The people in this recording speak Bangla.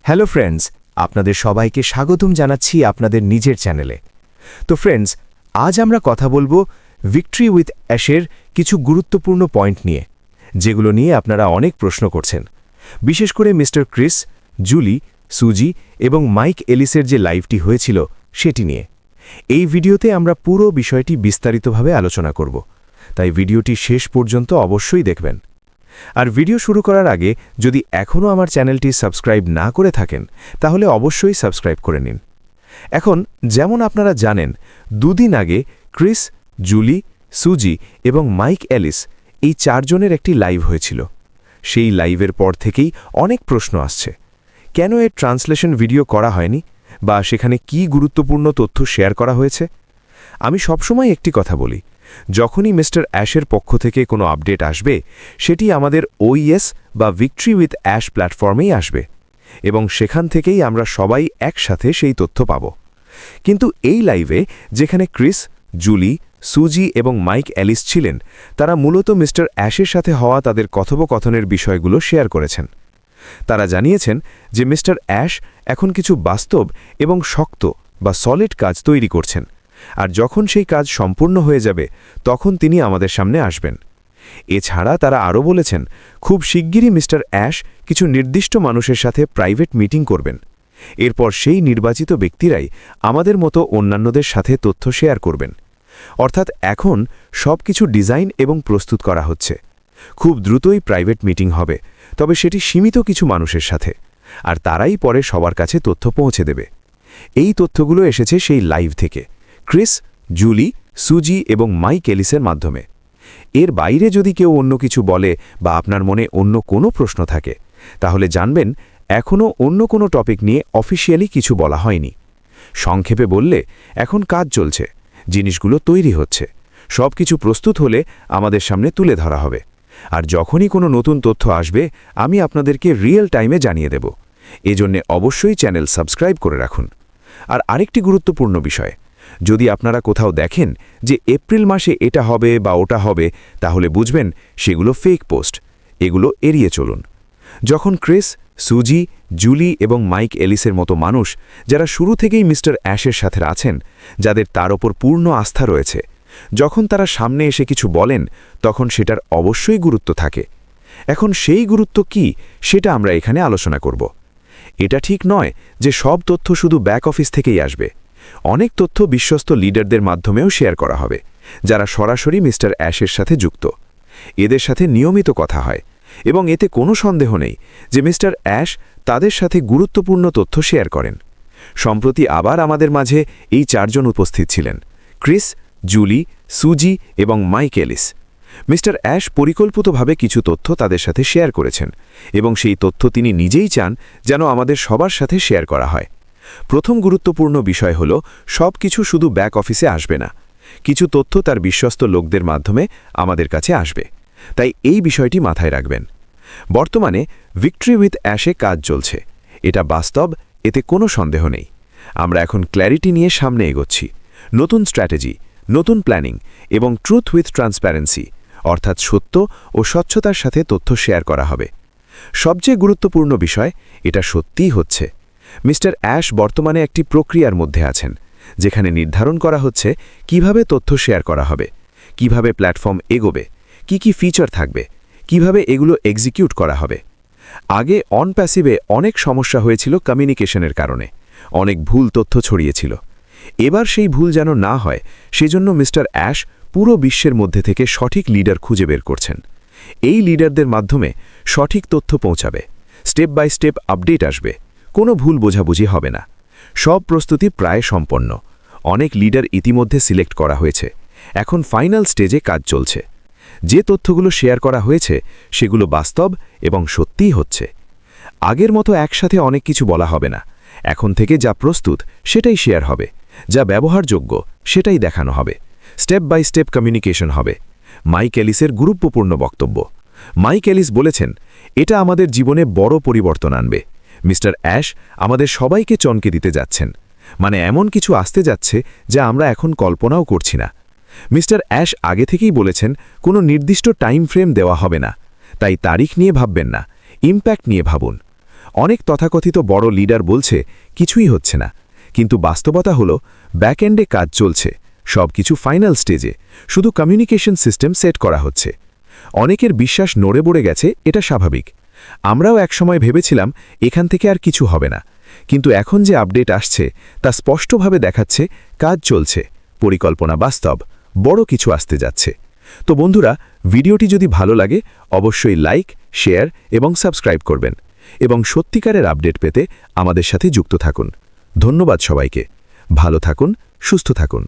হ্যালো ফ্রেন্ডস, আপনাদের সবাইকে স্বাগতম জানাচ্ছি আপনাদের নিজের চ্যানেলে। তো ফ্রেন্ডস, আজ আমরা কথা বলবো ভিক্টরি উইথ অ্যাশের কিছু গুরুত্বপূর্ণ পয়েন্ট নিয়ে, যেগুলো নিয়ে আপনারা অনেক প্রশ্ন করছেন, বিশেষ করে মিস্টার ক্রিস, জুলি, সুজি এবং মাইক এলিসের যে লাইভটি হয়েছিল সেটি নিয়ে। এই ভিডিওতে আমরা পুরো বিষয়টি বিস্তারিতভাবে আলোচনা করব, তাই ভিডিওটি শেষ পর্যন্ত অবশ্যই দেখবেন। আর ভিডিও শুরু করার আগে যদি এখনও আমার চ্যানেলটি সাবস্ক্রাইব না করে থাকেন তাহলে অবশ্যই সাবস্ক্রাইব করে নিন। এখন যেমন আপনারা জানেন, দুদিন আগে ক্রিস, জুলি, সুজি এবং মাইক এলিস এই চারজনের একটি লাইভ হয়েছিল। সেই লাইভের পর থেকেই অনেক প্রশ্ন আসছে, কেন এর ট্রান্সলেশন ভিডিও করা হয়নি, বা সেখানে কি গুরুত্বপূর্ণ তথ্য শেয়ার করা হয়েছে। আমি সবসময় একটি কথা বলি, যখনই মিস্টার অ্যাশের পক্ষ থেকে কোনো আপডেট আসবে, সেটি আমাদের ওইএস বা ভিক্টরি উইথ অ্যাশ প্ল্যাটফর্মেই আসবে, এবং সেখান থেকেই আমরা সবাই একসাথে সেই তথ্য পাব। কিন্তু এই লাইভে যেখানে ক্রিস, জুলি, সুজি এবং মাইক এলিস ছিলেন, তারা মূলত মিস্টার অ্যাশের সাথে হওয়া তাদের কথোপকথনের বিষয়গুলো শেয়ার করেছেন। তারা জানিয়েছেন যে মিস্টার অ্যাশ এখন কিছু বাস্তব এবং শক্ত বা সলিড কাজ তৈরি করছেন, আর যখন সেই কাজ সম্পূর্ণ হয়ে যাবে তখন তিনি আমাদের সামনে আসবেন। এছাড়া তারা আরও বলেছেন, খুব শিগগিরই মিস্টার অ্যাশ কিছু নির্দিষ্ট মানুষের সাথে প্রাইভেট মিটিং করবেন। এরপর সেই নির্বাচিত ব্যক্তিরাই আমাদের মতো অন্যান্যদের সাথে তথ্য শেয়ার করবেন। অর্থাৎ এখন সব কিছু ডিজাইন এবং প্রস্তুত করা হচ্ছে। খুব দ্রুতই প্রাইভেট মিটিং হবে, তবে সেটি সীমিত কিছু মানুষের সাথে, আর তারাই পরে সবার কাছে তথ্য পৌঁছে দেবে। এই তথ্যগুলো এসেছে সেই লাইভ থেকে, ক্রিস, জুলি, সুজি এবং মাইক এলিসের মাধ্যমে। এর বাইরে যদি কেউ অন্য কিছু বলে বা আপনার মনে অন্য কোনো প্রশ্ন থাকে, তাহলে জানবেন এখনও অন্য কোনো টপিক নিয়ে অফিসিয়ালি কিছু বলা হয়নি। সংক্ষেপে বললে, এখন কাজ চলছে, জিনিসগুলো তৈরি হচ্ছে, সব কিছু প্রস্তুত হলে আমাদের সামনে তুলে ধরা হবে। আর যখনই কোনো নতুন তথ্য আসবে, আমি আপনাদেরকে রিয়েল টাইমে জানিয়ে দেব। এজন্যে অবশ্যই চ্যানেল সাবস্ক্রাইব করে রাখুন। আর আরেকটি গুরুত্বপূর্ণ বিষয়, যদি আপনারা কোথাও দেখেন যে এপ্রিল মাসে এটা হবে বা ওটা হবে, তাহলে বুঝবেন সেগুলো ফেক পোস্ট। এগুলো এড়িয়ে চলুন। যখন ক্রিস, সুজি, জুলি এবং মাইক এলিসের মতো মানুষ, যারা শুরু থেকেই মিস্টার অ্যাশের সাথে আছেন, যাদের তার ওপর পূর্ণ আস্থা রয়েছে, যখন তারা সামনে এসে কিছু বলেন, তখন সেটার অবশ্যই গুরুত্ব থাকে। এখন সেই গুরুত্ব কি, সেটা আমরা এখানে আলোচনা করব। এটা ঠিক নয় যে সব তথ্য শুধু ব্যাক অফিস থেকেই আসবে। অনেক তথ্য বিশ্বস্ত লিডারদের মাধ্যমেও শেয়ার করা হবে, যারা সরাসরি মিস্টার অ্যাশের সাথে যুক্ত। এদের সাথে নিয়মিত কথা হয়, এবং এতে কোনো সন্দেহ নেই যে মিস্টার অ্যাশ তাদের সাথে গুরুত্বপূর্ণ তথ্য শেয়ার করেন। সম্প্রতি আবার আমাদের মাঝে এই চারজন উপস্থিত ছিলেন, ক্রিস, জুলি, সুজি এবং মাইক এলিস। মিস্টার অ্যাশ পরিকল্পিতভাবে কিছু তথ্য তাদের সাথে শেয়ার করেছেন, এবং সেই তথ্য তিনি নিজেই চান যেন আমাদের সবার সাথে শেয়ার করা হয়। প্রথম গুরুত্বপূর্ণ বিষয় হল, সব কিছু শুধু ব্যাক অফিসে আসবে না, কিছু তথ্য তার বিশ্বস্ত লোকদের মাধ্যমে আমাদের কাছে আসবে। তাই এই বিষয়টি মাথায় রাখবেন। বর্তমানে ভিক্টরি উইথ অ্যাশে কাজ চলছে, এটা বাস্তব, এতে কোনো সন্দেহ নেই। আমরা এখন ক্ল্যারিটি নিয়ে সামনে এগোচ্ছি। নতুন স্ট্র্যাটেজি, নতুন প্ল্যানিং এবং ট্রুথ উইথ ট্রান্সপ্যারেন্সি, অর্থাৎ সত্য ও স্বচ্ছতার সাথে তথ্য শেয়ার করা হবে। সবচেয়ে গুরুত্বপূর্ণ বিষয়, এটা সত্যিই হচ্ছে। মিস্টার অ্যাশ বর্তমানে একটি প্রক্রিয়ার মধ্যে আছেন, যেখানে নির্ধারণ করা হচ্ছে কিভাবে তথ্য শেয়ার করা হবে, কিভাবে প্ল্যাটফর্ম এগোবে, কি ফিচার থাকবে, কিভাবে এগুলো এক্সিকিউট করা হবে। আগে অন প্যাসিভে অনেক সমস্যা হয়েছিল কমিউনিকেশনের কারণে, অনেক ভুল তথ্য ছড়িয়েছিল। এবার সেই ভুল যেন না হয়, সেজন্য মিস্টার অ্যাশ পুরো বিশ্বের মধ্যে থেকে সঠিক লিডার খুঁজে বের করছেন। এই লিডারদের মাধ্যমে সঠিক তথ্য পৌঁছাবে, স্টেপ বাই স্টেপ আপডেট আসবে, কোনো ভুল বোঝাবুঝি হবে না। সব প্রস্তুতি প্রায় সম্পন্ন। অনেক লিডার ইতিমধ্যে সিলেক্ট করা হয়েছে, এখন ফাইনাল স্টেজে কাজ চলছে। যে তথ্যগুলো শেয়ার করা হয়েছে সেগুলো বাস্তব এবং সত্যিই হচ্ছে। আগের মতো একসাথে অনেক কিছু বলা হবে না। এখন থেকে যা প্রস্তুত সেটাই শেয়ার হবে, যা ব্যবহারযোগ্য সেটাই দেখানো হবে। স্টেপ বাই স্টেপ কমিউনিকেশন হবে। মাইক এলিসের গুরুত্বপূর্ণ বক্তব্য। মাইক এলিস বলেছেন, এটা আমাদের জীবনে বড় পরিবর্তন আনবে। মিস্টার অ্যাশ আমাদের সবাইকে চমকে দিতে যাচ্ছেন, মানে এমন কিছু আসতে যাচ্ছে যা আমরা এখন কল্পনাও করছি না। মিস্টার অ্যাশ আগে থেকেই বলেছেন, কোনো নির্দিষ্ট টাইম ফ্রেম দেওয়া হবে না, তাই তারিখ নিয়ে ভাববেন না, ইম্প্যাক্ট নিয়ে ভাবুন। অনেক তথাকথিত বড় লিডার বলছে কিছুই হচ্ছে না, কিন্তু বাস্তবতা হলো ব্যাকএন্ডে কাজ চলছে, সব কিছু ফাইনাল স্টেজে, শুধু কমিউনিকেশন সিস্টেম সেট করা হচ্ছে। অনেকের বিশ্বাস নড়ে পড়ে গেছে, এটা স্বাভাবিক। আমরাও একসময় ভেবেছিলাম এখান থেকে আর কিছু হবে না, কিন্তু এখন যে আপডেট আসছে তা স্পষ্টভাবে দেখাচ্ছে কাজ চলছে, পরিকল্পনা বাস্তব, বড় কিছু আসতে যাচ্ছে। তো বন্ধুরা, ভিডিওটি যদি ভালো লাগে অবশ্যই লাইক, শেয়ার এবং সাবস্ক্রাইব করবেন, এবং সত্যিকারের আপডেট পেতে আমাদের সাথে যুক্ত থাকুন। ধন্যবাদ সবাইকে। ভালো থাকুন, সুস্থ থাকুন।